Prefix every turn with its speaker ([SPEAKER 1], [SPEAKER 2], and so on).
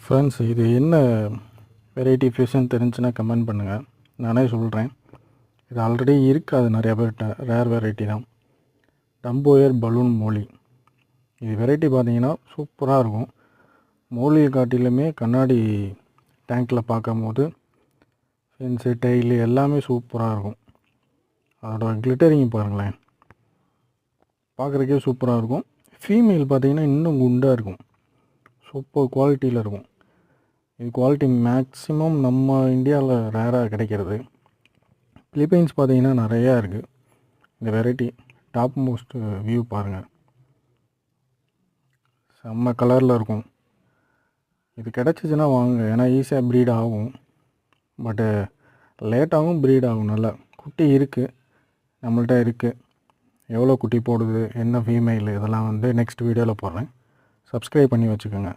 [SPEAKER 1] Friends, இது என்ன variety ஃபிஷ்ஷுன்னு தெரிஞ்சுன்னா கமெண்ட் பண்ணுங்கள். நானே சொல்கிறேன். இது ஆல்ரெடி இருக்காது, நிறையா பேர்கிட்ட ரேர் வெரைட்டி தான். டம்போயர் பலூன் மோலி. இது வெரைட்டி பார்த்தீங்கன்னா சூப்பராக இருக்கும். மோலியை காட்டிலுமே கண்ணாடி டேங்க்கில் பார்க்கும் போது ஃபென்ஸு டெய்லு எல்லாமே சூப்பராக இருக்கும். அதோட கிளிட்டரிங் பாருங்களேன், பார்க்குறக்கே சூப்பராக இருக்கும். ஃபீமேல் பார்த்தீங்கன்னா இன்னும் குண்டாக இருக்கும், சூப்பர் குவாலிட்டியில் இருக்கும். இது குவாலிட்டி மேக்ஸிமம் நம்ம இந்தியாவில் ரேராக கிடைக்கிறது. பிலிப்பைன்ஸ் பார்த்தீங்கன்னா நிறையா இருக்குது. இந்த வெரைட்டி டாப் மோஸ்ட் வியூ பாருங்கள், செம்ம கலரில் இருக்கும். இது கிடச்சிச்சின்னா வாங்க, ஏன்னா ஈஸியாக ப்ரீட் ஆகும். பட்டு லேட்டாகவும் ப்ரீட் ஆகும். நல்லா குட்டி இருக்குது, நம்மள்ட்ட இருக்குது. எவ்வளோ குட்டி போடுது, என்ன ஃபீமேல், இதெல்லாம் நெக்ஸ்ட் வீடியோவில் போடுறேன். சப்ஸ்கிரைப் பண்ணி வச்சுக்கோங்க.